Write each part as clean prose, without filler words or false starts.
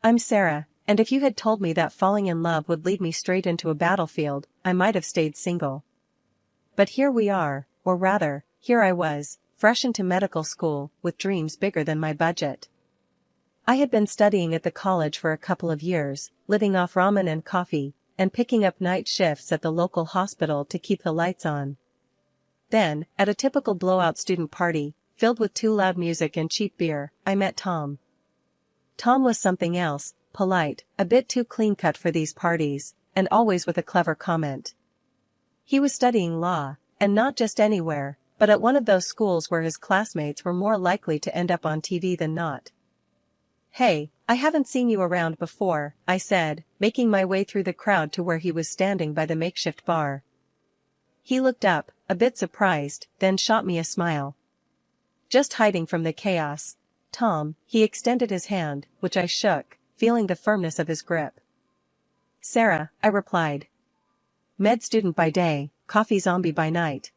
I'm Sarah, and if you had told me that falling in love would lead me straight into a battlefield, I might have stayed single. But here we are, or rather, here I was, fresh into medical school, with dreams bigger than my budget. I had been studying at the college for a couple of years, living off ramen and coffee, and picking up night shifts at the local hospital to keep the lights on. Then, at a typical blowout student party, filled with too loud music and cheap beer, I met Tom. Tom was something else, polite, a bit too clean-cut for these parties, and always with a clever comment. He was studying law, and not just anywhere, but at one of those schools where his classmates were more likely to end up on TV than not. "Hey, I haven't seen you around before," I said, making my way through the crowd to where he was standing by the makeshift bar. He looked up, a bit surprised, then shot me a smile. "Just hiding from the chaos, Tom." He extended his hand, which I shook, feeling the firmness of his grip. "Sarah," I replied. "Med student by day, coffee zombie by night."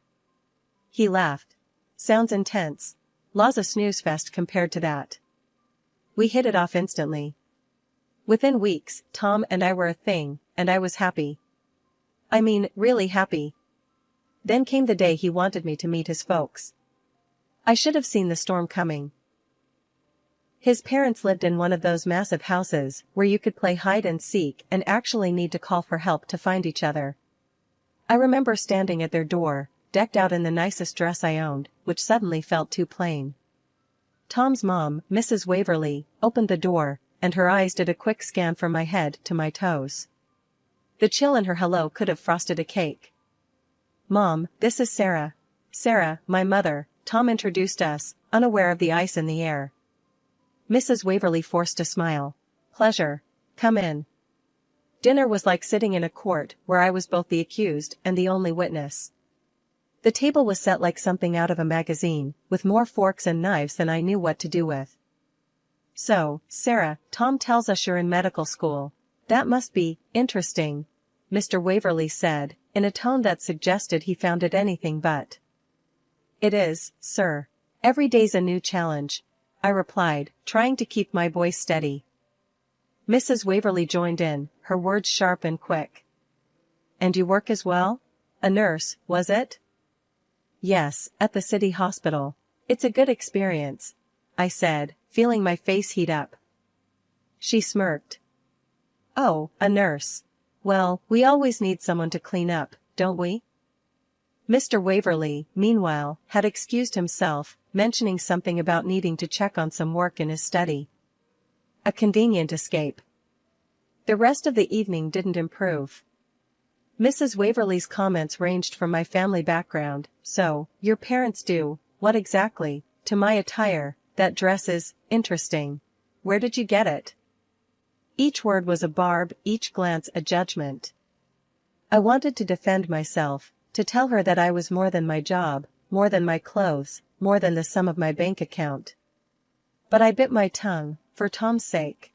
He laughed. "Sounds intense. Law's a snooze fest compared to that." We hit it off instantly. Within weeks, Tom and I were a thing, and I was happy. I mean, really happy. Then came the day he wanted me to meet his folks. I should have seen the storm coming. His parents lived in one of those massive houses where you could play hide and seek and actually need to call for help to find each other. I remember standing at their door, decked out in the nicest dress I owned, which suddenly felt too plain. Tom's mom, Mrs. Waverly, opened the door, and her eyes did a quick scan from my head to my toes. The chill in her hello could have frosted a cake. "Mom, this is Sarah." "Sarah, my mother," Tom introduced us, unaware of the ice in the air. Mrs. Waverly forced a smile. "Pleasure. Come in." Dinner was like sitting in a court where I was both the accused and the only witness. The table was set like something out of a magazine, with more forks and knives than I knew what to do with. "So, Sarah, Tom tells us you're in medical school. That must be interesting," Mr. Waverly said, in a tone that suggested he found it anything but. "It is, sir. Every day's a new challenge," I replied, trying to keep my voice steady. Mrs. Waverly joined in, her words sharp and quick. "And you work as well? A nurse, was it?" "Yes, at the city hospital. It's a good experience," I said, feeling my face heat up. She smirked. "Oh, a nurse. Well, we always need someone to clean up, don't we?" Mr. Waverly, meanwhile, had excused himself, mentioning something about needing to check on some work in his study. A convenient escape. The rest of the evening didn't improve. Mrs. Waverly's comments ranged from my family background, "So, your parents do, what exactly?" to my attire, "That dress is interesting. Where did you get it?" Each word was a barb, each glance a judgment. I wanted to defend myself, to tell her that I was more than my job, more than my clothes, more than the sum of my bank account. But I bit my tongue, for Tom's sake.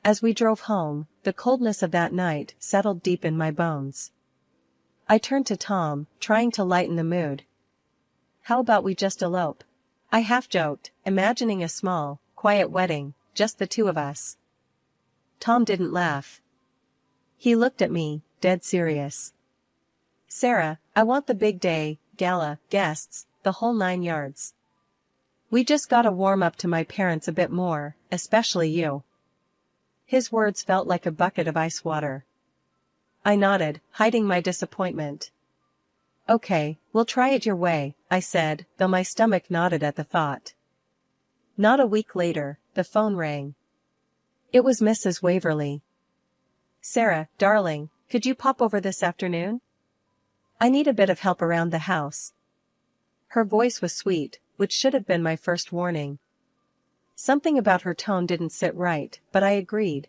As we drove home, the coldness of that night settled deep in my bones. I turned to Tom, trying to lighten the mood. "How about we just elope?" I half-joked, imagining a small, quiet wedding, just the two of us. Tom didn't laugh. He looked at me, dead serious. "Sarah, I want the big day, gala, guests, the whole 9 yards. We just gotta warm up to my parents a bit more, especially you." His words felt like a bucket of ice water. I nodded, hiding my disappointment. "Okay, we'll try it your way," I said, though my stomach knotted at the thought. Not a week later, the phone rang. It was Mrs. Waverly. "Sarah, darling, could you pop over this afternoon? I need a bit of help around the house." Her voice was sweet, which should have been my first warning. Something about her tone didn't sit right, but I agreed.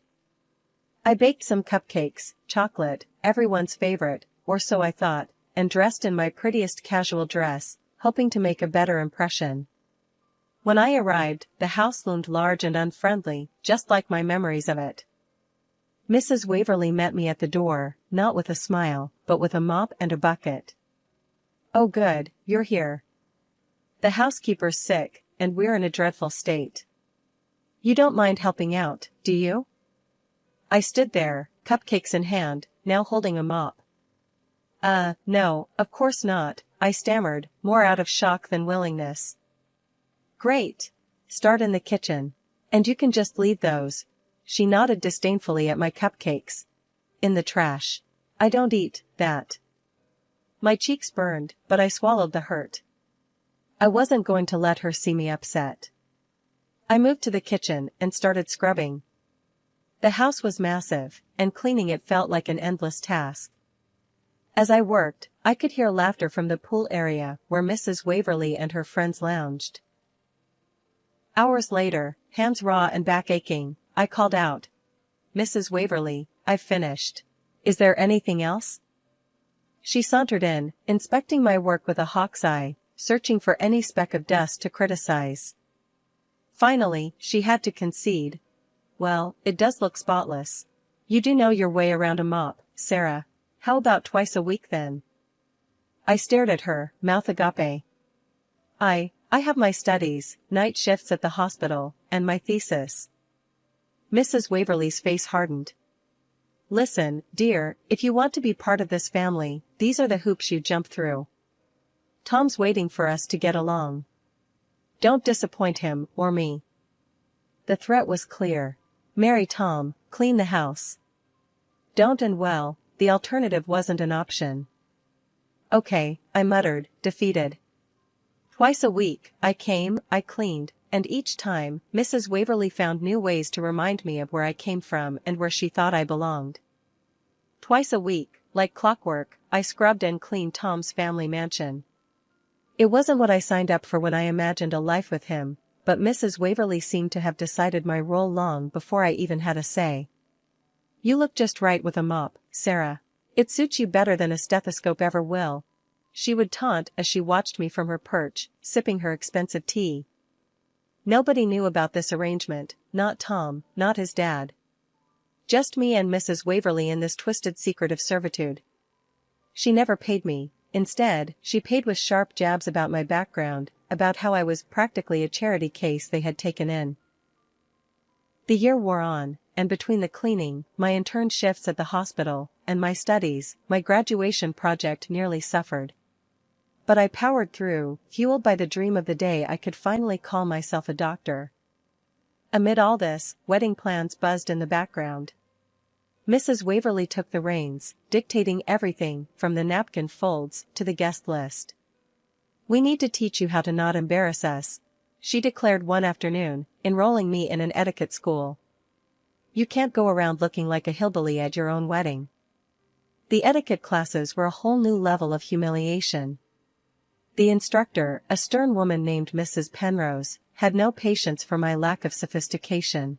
I baked some cupcakes, chocolate, everyone's favorite, or so I thought, and dressed in my prettiest casual dress, hoping to make a better impression. When I arrived, the house loomed large and unfriendly, just like my memories of it. Mrs. Waverly met me at the door, not with a smile, but with a mop and a bucket. "Oh good, you're here. The housekeeper's sick, and we're in a dreadful state." You don't mind helping out, do you? I stood there, cupcakes in hand, now holding a mop. No, of course not, I stammered, more out of shock than willingness. Great. Start in the kitchen. And you can just leave those. She nodded disdainfully at my cupcakes. In the trash. I don't eat that. My cheeks burned, but I swallowed the hurt. I wasn't going to let her see me upset. I moved to the kitchen and started scrubbing. The house was massive, and cleaning it felt like an endless task. As I worked, I could hear laughter from the pool area where Mrs. Waverly and her friends lounged. Hours later, hands raw and back aching, I called out. Mrs. Waverly, I've finished. Is there anything else? She sauntered in, inspecting my work with a hawk's eye, searching for any speck of dust to criticize. Finally, she had to concede. Well, it does look spotless. You do know your way around a mop, Sarah. How about twice a week then? I stared at her, mouth agape. I have my studies, night shifts at the hospital, and my thesis. Mrs. Waverly's face hardened. Listen, dear, if you want to be part of this family, these are the hoops you jump through. Tom's waiting for us to get along. Don't disappoint him, or me. The threat was clear. Marry Tom, clean the house. Don't, and well, the alternative wasn't an option. Okay, I muttered, defeated. Twice a week, I came, I cleaned, and each time, Mrs. Waverly found new ways to remind me of where I came from and where she thought I belonged. Twice a week, like clockwork, I scrubbed and cleaned Tom's family mansion. It wasn't what I signed up for when I imagined a life with him, but Mrs. Waverly seemed to have decided my role long before I even had a say. You look just right with a mop, Sarah. It suits you better than a stethoscope ever will. She would taunt as she watched me from her perch, sipping her expensive tea. Nobody knew about this arrangement, not Tom, not his dad. Just me and Mrs. Waverly in this twisted secret of servitude. She never paid me. Instead, she paid with sharp jabs about my background, about how I was practically a charity case they had taken in. The year wore on, and between the cleaning, my intern shifts at the hospital, and my studies, my graduation project nearly suffered. But I powered through, fueled by the dream of the day I could finally call myself a doctor. Amid all this, wedding plans buzzed in the background. Mrs. Waverly took the reins, dictating everything from the napkin folds to the guest list. We need to teach you how to not embarrass us, she declared one afternoon, enrolling me in an etiquette school. You can't go around looking like a hillbilly at your own wedding. The etiquette classes were a whole new level of humiliation. The instructor, a stern woman named Mrs. Penrose, had no patience for my lack of sophistication.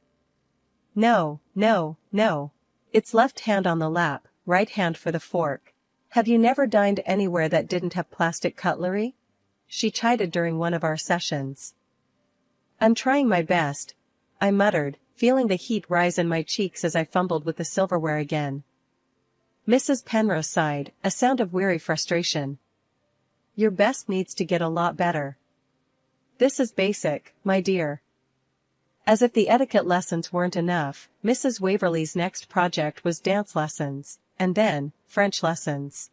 No, no, no. It's left hand on the lap, right hand for the fork. Have you never dined anywhere that didn't have plastic cutlery? She chided during one of our sessions. I'm trying my best, I muttered, feeling the heat rise in my cheeks as I fumbled with the silverware again. Mrs. Penrose sighed, a sound of weary frustration. Your best needs to get a lot better. This is basic, my dear. As if the etiquette lessons weren't enough, Mrs. Waverly's next project was dance lessons, and then, French lessons.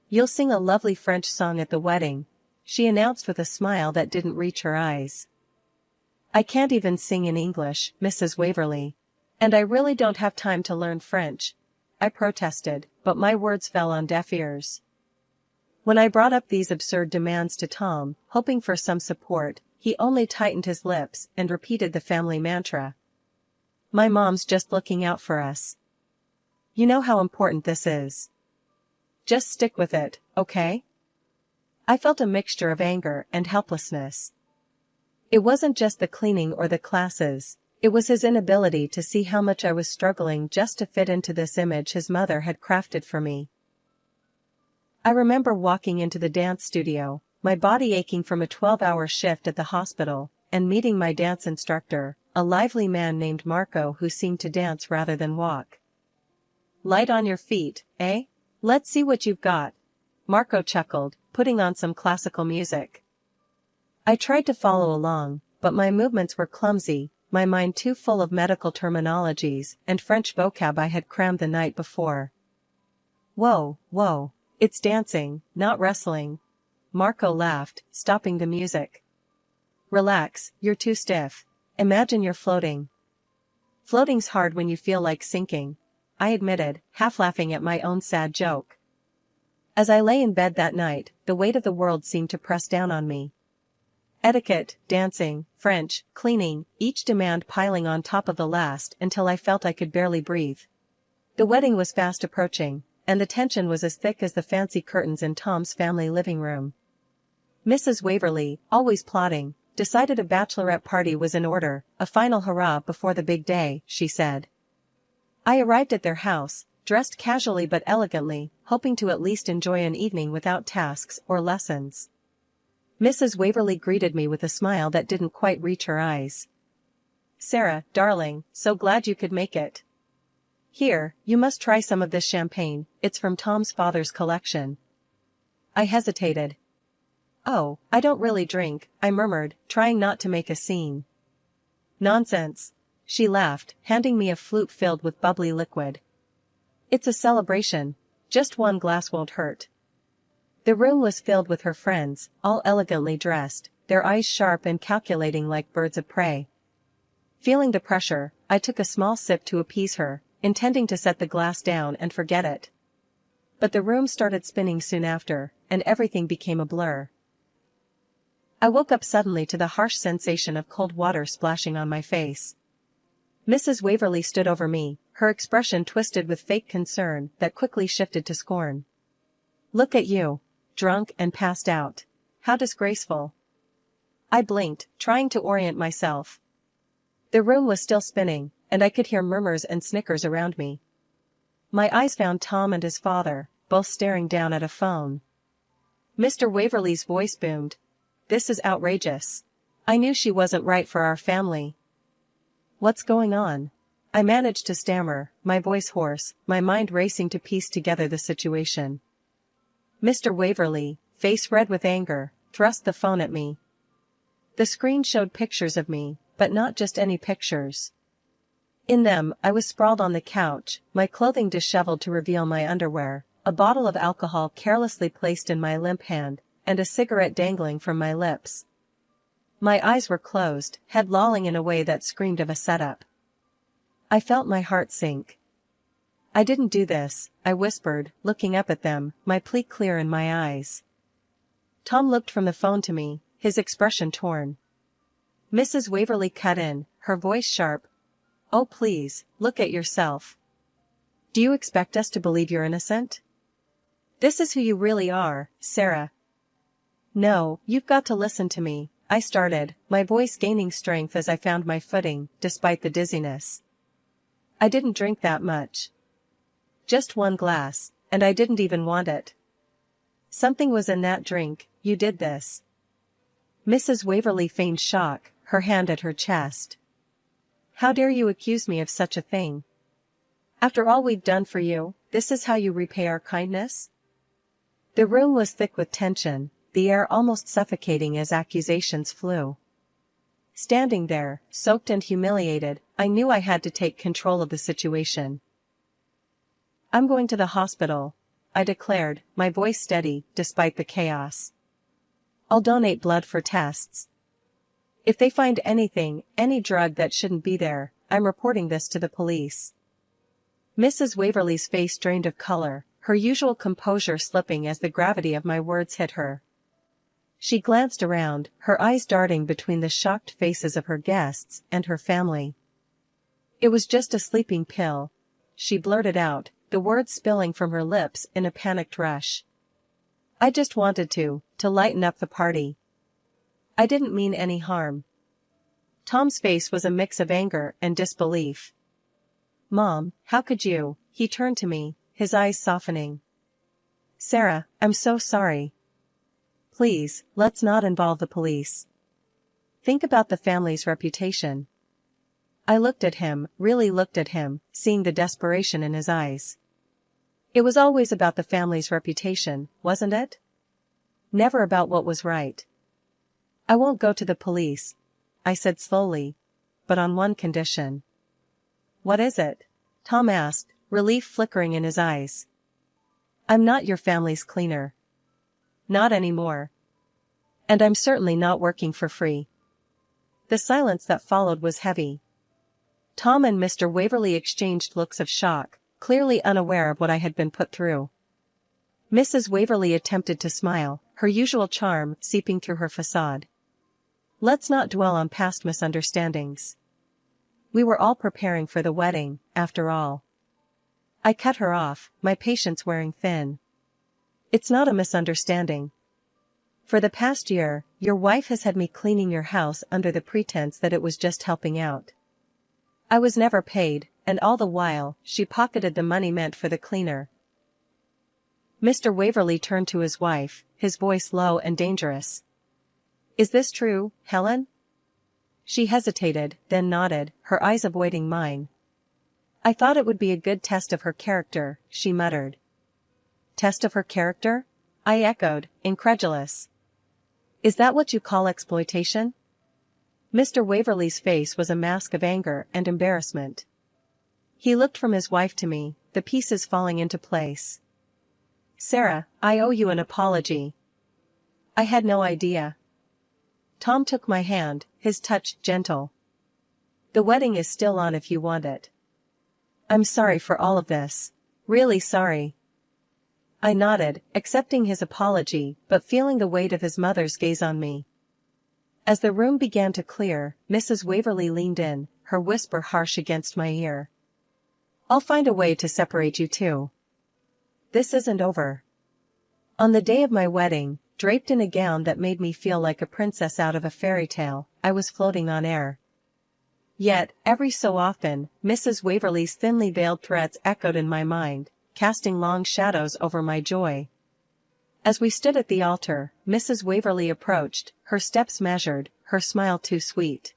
You'll sing a lovely French song at the wedding, she announced with a smile that didn't reach her eyes. I can't even sing in English, Mrs. Waverly. And I really don't have time to learn French, I protested, but my words fell on deaf ears. When I brought up these absurd demands to Tom, hoping for some support, he only tightened his lips and repeated the family mantra. My mom's just looking out for us. You know how important this is. Just stick with it, okay? I felt a mixture of anger and helplessness. It wasn't just the cleaning or the classes, it was his inability to see how much I was struggling just to fit into this image his mother had crafted for me. I remember walking into the dance studio, my body aching from a 12-hour shift at the hospital, and meeting my dance instructor, a lively man named Marco who seemed to dance rather than walk. Light on your feet, eh? Let's see what you've got. Marco chuckled, putting on some classical music. I tried to follow along, but my movements were clumsy, my mind too full of medical terminologies and French vocab I had crammed the night before. Whoa, whoa, it's dancing, not wrestling. Marco laughed, stopping the music. Relax, you're too stiff. Imagine you're floating. Floating's hard when you feel like sinking, I admitted, half laughing at my own sad joke. As I lay in bed that night, the weight of the world seemed to press down on me. Etiquette, dancing, French, cleaning, each demand piling on top of the last until I felt I could barely breathe. The wedding was fast approaching, and the tension was as thick as the fancy curtains in Tom's family living room. Mrs. Waverly, always plotting, decided a bachelorette party was in order, a final hurrah before the big day, she said. I arrived at their house, dressed casually but elegantly, hoping to at least enjoy an evening without tasks or lessons. Mrs. Waverly greeted me with a smile that didn't quite reach her eyes. Sarah, darling, so glad you could make it. Here, you must try some of this champagne, it's from Tom's father's collection. I hesitated. Oh, I don't really drink, I murmured, trying not to make a scene. Nonsense. She laughed, handing me a flute filled with bubbly liquid. It's a celebration. Just one glass won't hurt. The room was filled with her friends, all elegantly dressed, their eyes sharp and calculating like birds of prey. Feeling the pressure, I took a small sip to appease her, intending to set the glass down and forget it. But the room started spinning soon after, and everything became a blur. I woke up suddenly to the harsh sensation of cold water splashing on my face. Mrs. Waverly stood over me, her expression twisted with fake concern that quickly shifted to scorn. Look at you. Drunk and passed out. How disgraceful. I blinked, trying to orient myself. The room was still spinning, and I could hear murmurs and snickers around me. My eyes found Tom and his father, both staring down at a phone. Mr. Waverly's voice boomed. This is outrageous. I knew she wasn't right for our family. What's going on? I managed to stammer, my voice hoarse, my mind racing to piece together the situation. Mr. Waverly, face red with anger, thrust the phone at me. The screen showed pictures of me, but not just any pictures. In them, I was sprawled on the couch, my clothing disheveled to reveal my underwear, a bottle of alcohol carelessly placed in my limp hand, and a cigarette dangling from my lips. My eyes were closed, head lolling in a way that screamed of a setup. I felt my heart sink. I didn't do this, I whispered, looking up at them, my plea clear in my eyes. Tom looked from the phone to me, his expression torn. Mrs. Waverly cut in, her voice sharp. Oh please, look at yourself. Do you expect us to believe you're innocent? This is who you really are, Sarah. No, you've got to listen to me, I started, my voice gaining strength as I found my footing, despite the dizziness. I didn't drink that much. Just one glass, and I didn't even want it. Something was in that drink, you did this. Mrs. Waverly feigned shock, her hand at her chest. How dare you accuse me of such a thing? After all we've done for you, this is how you repay our kindness? The room was thick with tension, the air almost suffocating as accusations flew. Standing there, soaked and humiliated, I knew I had to take control of the situation. I'm going to the hospital, I declared, my voice steady, despite the chaos. I'll donate blood for tests. If they find anything, any drug that shouldn't be there, I'm reporting this to the police. Mrs. Waverly's face drained of color, her usual composure slipping as the gravity of my words hit her. She glanced around, her eyes darting between the shocked faces of her guests and her family. It was just a sleeping pill, she blurted out, the words spilling from her lips in a panicked rush. I just wanted to lighten up the party. I didn't mean any harm. Tom's face was a mix of anger and disbelief. Mom, how could you? He turned to me, his eyes softening. Sarah, I'm so sorry. Please, let's not involve the police. Think about the family's reputation. I looked at him, really looked at him, seeing the desperation in his eyes. It was always about the family's reputation, wasn't it? Never about what was right. I won't go to the police, I said slowly. but on one condition. What is it? Tom asked, relief flickering in his eyes. I'm not your family's cleaner. Not anymore. And I'm certainly not working for free. The silence that followed was heavy. Tom and Mr. Waverley exchanged looks of shock, clearly unaware of what I had been put through. Mrs. Waverley attempted to smile, her usual charm seeping through her facade. Let's not dwell on past misunderstandings. We were all preparing for the wedding, after all. I cut her off, my patience wearing thin. It's not a misunderstanding. For the past year, your wife has had me cleaning your house under the pretense that it was just helping out. I was never paid, and all the while, she pocketed the money meant for the cleaner. Mr. Waverley turned to his wife, his voice low and dangerous. Is this true, Helen? She hesitated, then nodded, her eyes avoiding mine. I thought it would be a good test of her character, she muttered. Test of her character? I echoed, incredulous. Is that what you call exploitation? Mr. Waverley's face was a mask of anger and embarrassment. He looked from his wife to me, the pieces falling into place. Sarah, I owe you an apology. I had no idea. Tom took my hand, his touch gentle. The wedding is still on if you want it. I'm sorry for all of this. Really sorry. I nodded, accepting his apology, but feeling the weight of his mother's gaze on me. As the room began to clear, Mrs. Waverley leaned in, her whisper harsh against my ear. I'll find a way to separate you two. This isn't over. On the day of my wedding, draped in a gown that made me feel like a princess out of a fairy tale, I was floating on air. Yet, every so often, Mrs. Waverley's thinly veiled threats echoed in my mind, casting long shadows over my joy. As we stood at the altar, Mrs. Waverley approached, her steps measured, her smile too sweet.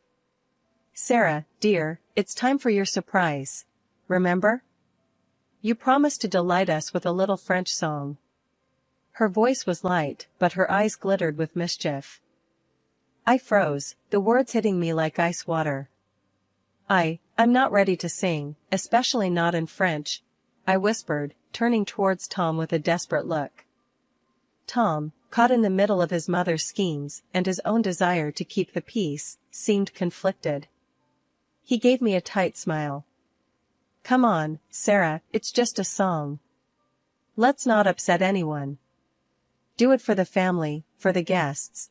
Sarah, dear, it's time for your surprise. Remember? You promised to delight us with a little French song. Her voice was light, but her eyes glittered with mischief. I froze, the words hitting me like ice water. I'm not ready to sing, especially not in French, I whispered, turning towards Tom with a desperate look. Tom, caught in the middle of his mother's schemes and his own desire to keep the peace, seemed conflicted. He gave me a tight smile. Come on, Sarah, it's just a song. Let's not upset anyone. Do it for the family, for the guests.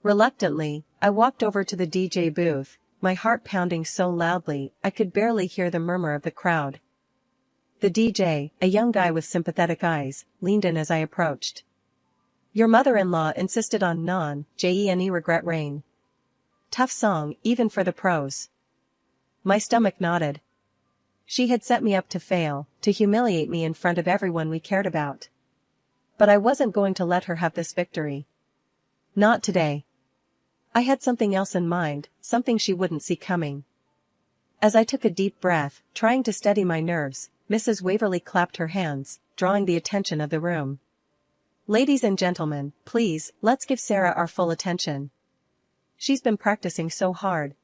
Reluctantly, I walked over to the DJ booth, my heart pounding so loudly I could barely hear the murmur of the crowd. The DJ, a young guy with sympathetic eyes, leaned in as I approached. Your mother-in-law insisted on non-Jene regret rain. Tough song, even for the pros. My stomach nodded. She had set me up to fail, to humiliate me in front of everyone we cared about. But I wasn't going to let her have this victory. Not today. I had something else in mind, something she wouldn't see coming. As I took a deep breath, trying to steady my nerves, Mrs. Waverley clapped her hands, drawing the attention of the room. Ladies and gentlemen, please, let's give Sarah our full attention. She's been practicing so hard.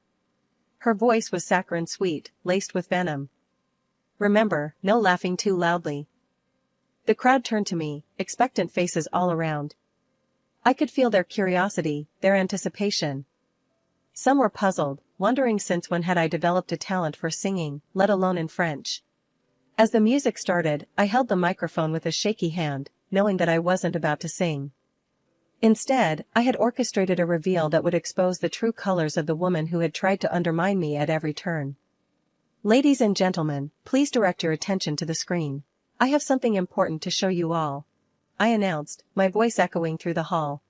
Her voice was saccharine sweet, laced with venom. Remember, no laughing too loudly. The crowd turned to me, expectant faces all around. I could feel their curiosity, their anticipation. Some were puzzled, wondering since when had I developed a talent for singing, let alone in French. As the music started, I held the microphone with a shaky hand, knowing that I wasn't about to sing. Instead, I had orchestrated a reveal that would expose the true colors of the woman who had tried to undermine me at every turn. Ladies and gentlemen, please direct your attention to the screen. I have something important to show you all, I announced, my voice echoing through the hall.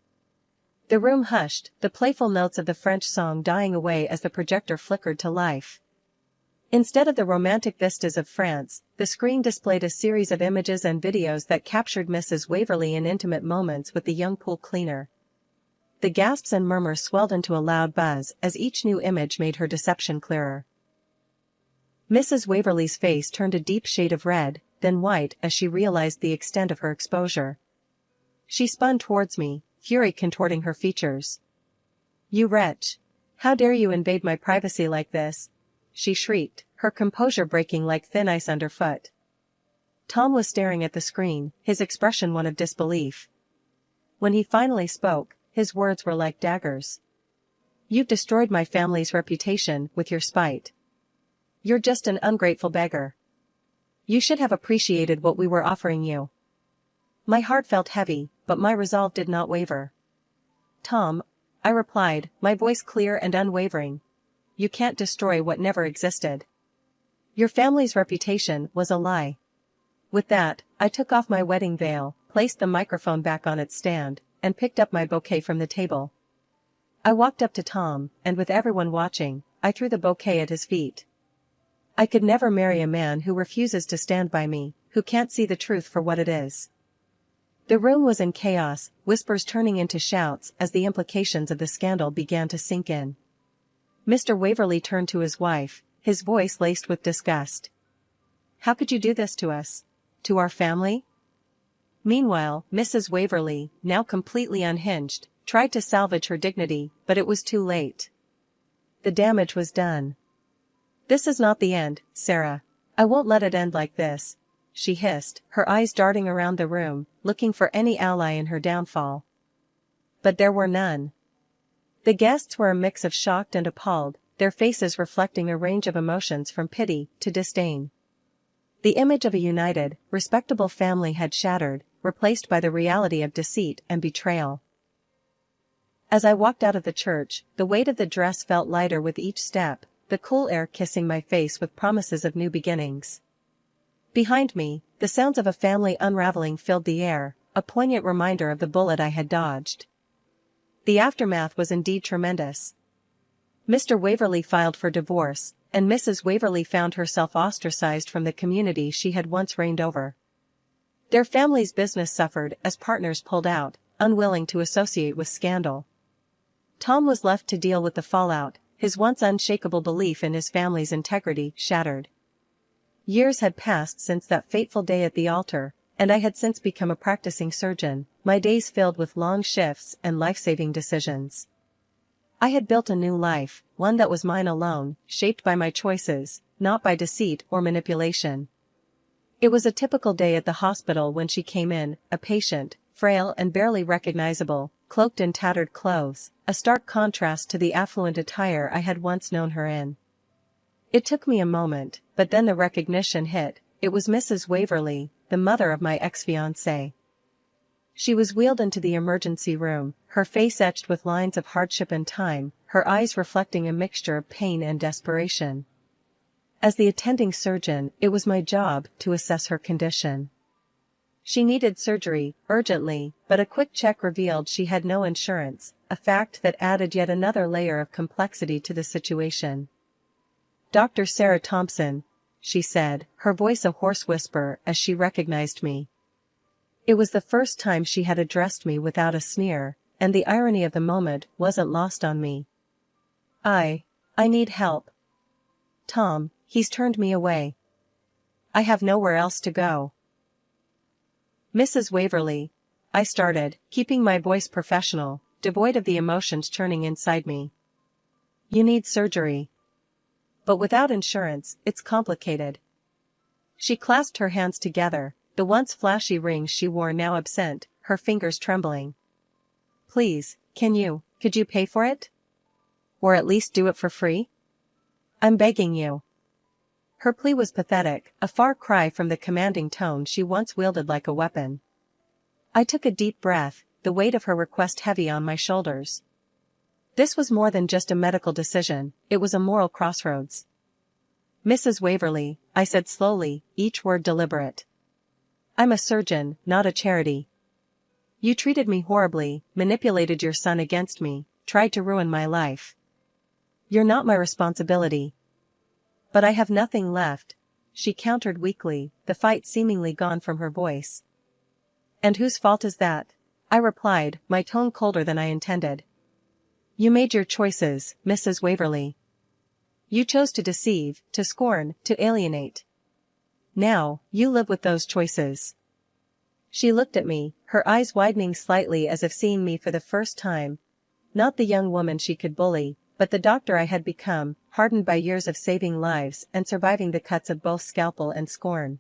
The room hushed, the playful notes of the French song dying away as the projector flickered to life. Instead of the romantic vistas of France, the screen displayed a series of images and videos that captured Mrs. Waverley in intimate moments with the young pool cleaner. The gasps and murmurs swelled into a loud buzz as each new image made her deception clearer. Mrs. Waverley's face turned a deep shade of red, then white as she realized the extent of her exposure. She spun towards me, fury contorting her features. You wretch! How dare you invade my privacy like this? She shrieked, her composure breaking like thin ice underfoot. Tom was staring at the screen, his expression one of disbelief. When he finally spoke, his words were like daggers. You've destroyed my family's reputation with your spite. You're just an ungrateful beggar. You should have appreciated what we were offering you. My heart felt heavy, but my resolve did not waver. Tom, I replied, my voice clear and unwavering. You can't destroy what never existed. Your family's reputation was a lie. With that, I took off my wedding veil, placed the microphone back on its stand, and picked up my bouquet from the table. I walked up to Tom, and with everyone watching, I threw the bouquet at his feet. I could never marry a man who refuses to stand by me, who can't see the truth for what it is. The room was in chaos, whispers turning into shouts as the implications of the scandal began to sink in. Mr. Waverley turned to his wife, his voice laced with disgust. How could you do this to us? To our family? Meanwhile, Mrs. Waverley, now completely unhinged, tried to salvage her dignity, but it was too late. The damage was done. This is not the end, Sarah. I won't let it end like this, she hissed, her eyes darting around the room, looking for any ally in her downfall. But there were none. The guests were a mix of shocked and appalled, their faces reflecting a range of emotions from pity to disdain. The image of a united, respectable family had shattered, replaced by the reality of deceit and betrayal. As I walked out of the church, the weight of the dress felt lighter with each step, the cool air kissing my face with promises of new beginnings. Behind me, the sounds of a family unraveling filled the air, a poignant reminder of the bullet I had dodged. The aftermath was indeed tremendous. Mr. Waverley filed for divorce, and Mrs. Waverley found herself ostracized from the community she had once reigned over. Their family's business suffered as partners pulled out, unwilling to associate with scandal. Tom was left to deal with the fallout, his once unshakable belief in his family's integrity shattered. Years had passed since that fateful day at the altar, and I had since become a practicing surgeon, my days filled with long shifts and life-saving decisions. I had built a new life, one that was mine alone, shaped by my choices, not by deceit or manipulation. It was a typical day at the hospital when she came in, a patient, frail and barely recognizable, cloaked in tattered clothes, a stark contrast to the affluent attire I had once known her in. It took me a moment, but then the recognition hit. It was Mrs. Waverley, the mother of my ex-fiancé. She was wheeled into the emergency room, her face etched with lines of hardship and time, her eyes reflecting a mixture of pain and desperation. As the attending surgeon, it was my job to assess her condition. She needed surgery, urgently, but a quick check revealed she had no insurance, a fact that added yet another layer of complexity to the situation. Dr. Sarah Thompson, she said, her voice a hoarse whisper as she recognized me. It was the first time she had addressed me without a sneer, and the irony of the moment wasn't lost on me. I need help. Tom, he's turned me away. I have nowhere else to go. Mrs. Waverley, I started, keeping my voice professional, devoid of the emotions churning inside me. You need surgery. But without insurance, it's complicated. She clasped her hands together, the once flashy rings she wore now absent, her fingers trembling. Please, could you pay for it? Or at least do it for free? I'm begging you. Her plea was pathetic, a far cry from the commanding tone she once wielded like a weapon. I took a deep breath, the weight of her request heavy on my shoulders. This was more than just a medical decision, it was a moral crossroads. Mrs. Waverley, I said slowly, each word deliberate. I'm a surgeon, not a charity. You treated me horribly, manipulated your son against me, tried to ruin my life. You're not my responsibility. But I have nothing left, she countered weakly, the fight seemingly gone from her voice. And whose fault is that? I replied, my tone colder than I intended. You made your choices, Mrs. Waverley. You chose to deceive, to scorn, to alienate. Now, you live with those choices. She looked at me, her eyes widening slightly as if seeing me for the first time. Not the young woman she could bully, but the doctor I had become, hardened by years of saving lives and surviving the cuts of both scalpel and scorn.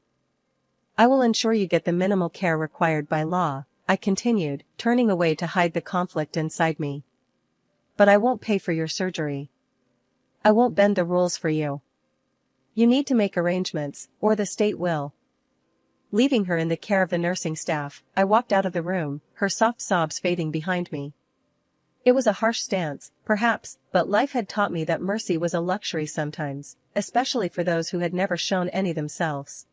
I will ensure you get the minimal care required by law, I continued, turning away to hide the conflict inside me. But I won't pay for your surgery. I won't bend the rules for you. You need to make arrangements, or the state will. Leaving her in the care of the nursing staff, I walked out of the room, her soft sobs fading behind me. It was a harsh stance, perhaps, but life had taught me that mercy was a luxury sometimes, especially for those who had never shown any themselves.